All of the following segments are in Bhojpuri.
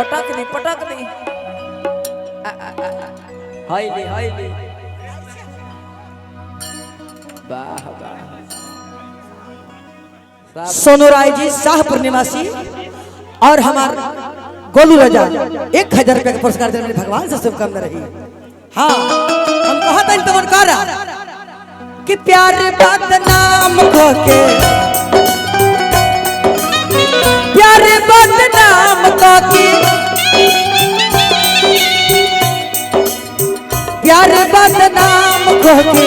पटक दी हाईली हाईली वाह वाह सोनू राय जी शाहपुर निवासी और हमार गोलू राजा 1000 रुपये का पुरस्कार देने भगवान से शुभकामना रही। हाँ हम कहा था तुम करा कि प्यार बदनाम होके प्यार बदनाम होके प्यार बदनाम होके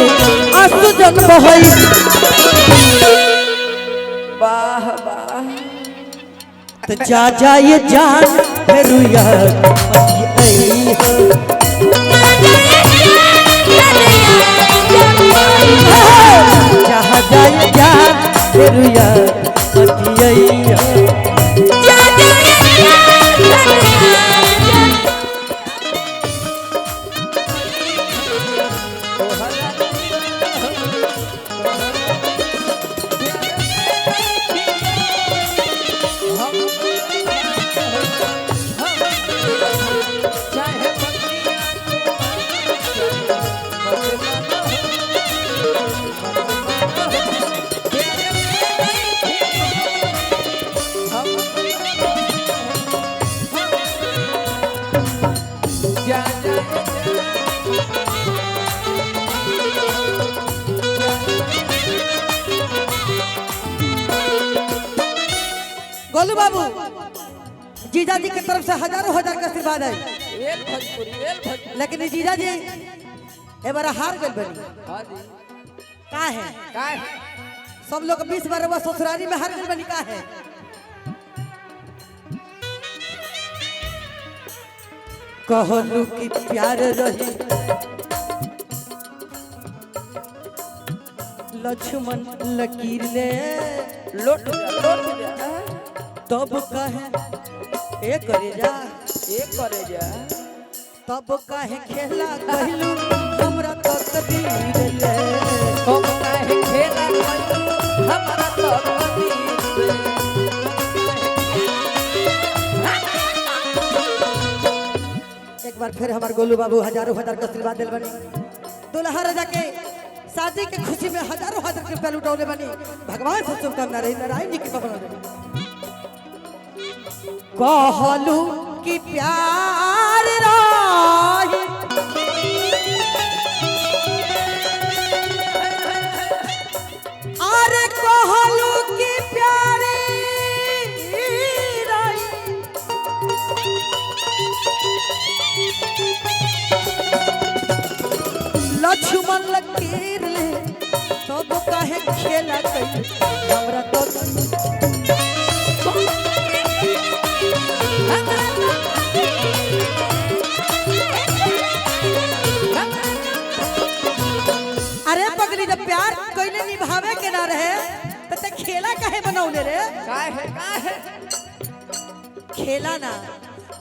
आंसू जन्म होई वाह वाह तो जा ये जान फिर याद आई हो जहाँ जाए जान फिर याद आई हो गोलू बाबू जीजा जी की तरफ से हजारों हजार का आशीर्वाद है, लेकिन जीजा जी ए बार हार गए बनी का है सब लोग 20 बार ससुरारी में हार गए बनी का है। कहलू की प्यार रही लक्ष्मण लकीर ले लोट जा तब कहे ए करे जा तब कहे खेला कहलू हमरा तकदीर ले हम काहे खेला कहलू हमरा तकदीर ले एक बार फिर हमारे गोलू बाबू हजारों हजार का आशीर्वाद दिल बनी दुल्हा राजा के शादी के खुशी में हजारों हजार के रुपया लुटौले बनी भगवान से शुभकामना रही नारायण जी की कृपा रही। कहलू कि प्यार रही अरे कहलू कि प्यार रही लक्ष्मण लकीर ले तब काहे खेला कई हमरा तो अरे पगली जब प्यार कोई निभावे के ना रहे तो खेला काहे बनौले रे काहे खेला ना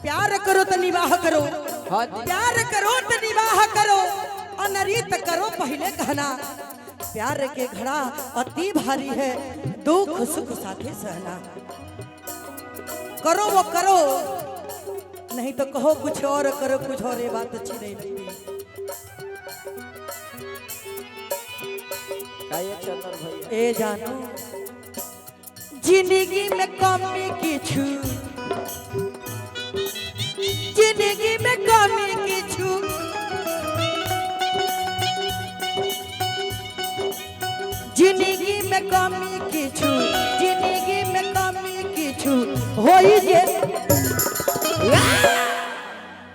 प्यार करो तो निवाह करो प्यार करो तो निवाह करो अनरित करो पहले कहना प्यार के घड़ा अति भारी है दुख सुख साथे सहना करो वो करो नहीं तो कहो कुछ और करो कुछ और ये बात अच्छी नहीं लगती। ए जानो जिंदगी में कमी किछु जिंदगी में कमी किछु जिंदगी में कमी किछु जिंदगी में कमी किछु होई जे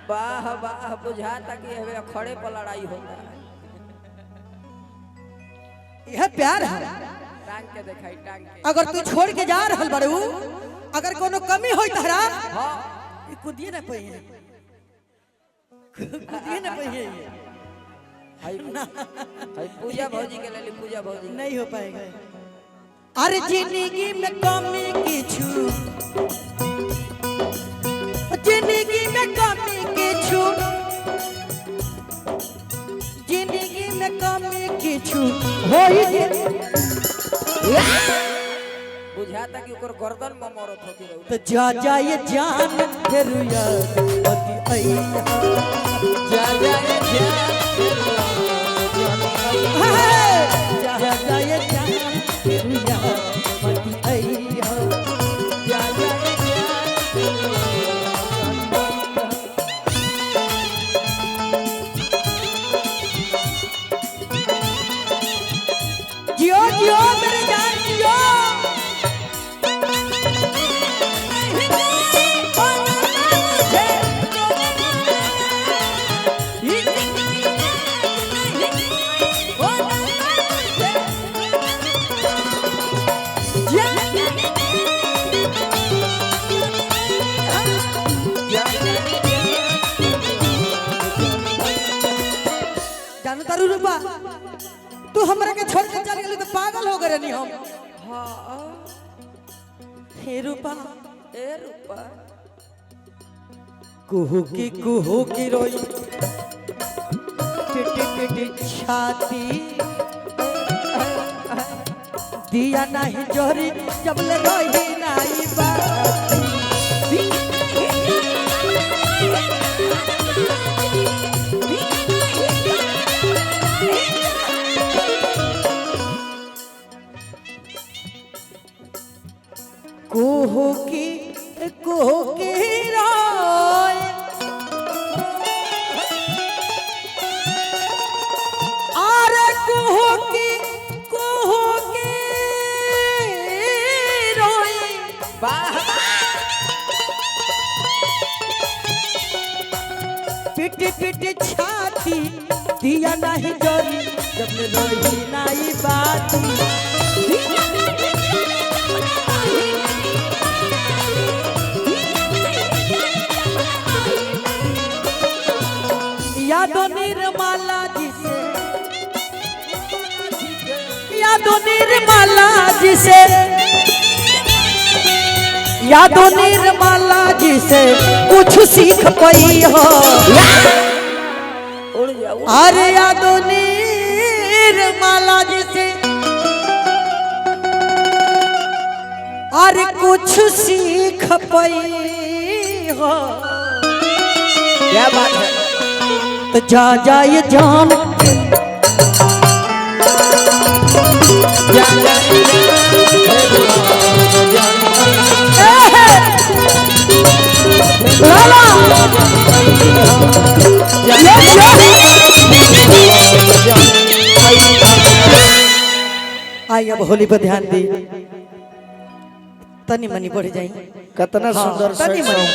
वाह वाह बुझाता कि हमें खड़े पर लड़ाई होता है। यह प्यार है टांग के दिखाई टांग के अगर तू छोड़ के जा रहल बड़ू अगर कोनो कमी होई तहरा हां ई कुदिए ना पई कुदिए ना पई हाय पूजा भौजी के लिए पूजा भौजी नहीं हो पाएगा। अरे जिंदगी में कमी किछु जिंदगी में कमी किछु जिंदगी में कमी किछु होई जे बुझा बुझाता कि ओकर गर्दन में मरत हो कि तो जा जाए जान फिर याद मत आइया जा जाए जान जा जाए जान फिर याद मत आइया जा जाए जियो जियो मेरे जान जियो जानता रू रूपा तू हमरा के छोड़ के चल गेली तो पागल हो गए नहीं हम हां हे रूपा ए रूपा कुहू की रोई टिटी टिटी छाती दिया नहीं जोरी जब ले रोई नहीं बाती कुहू की रोई अरे कुहू की रोई वाह पिटी पिटी छाती दिया नहीं जोरी जब ले रोई नहीं बाती यादों निर्मला जी से यादों निर्मला जी से यादों निर्मला जी से कुछ सीख पाई हो उड़ जा अरे यादों निर्मला जी से अरे कुछ सीख पाई हो क्या बात है तो जा जाए जान जा जाए लाला आई अब होली पर ध्यान दी तनी मनी बढ़ जाए कितना सुंदर तनी मनी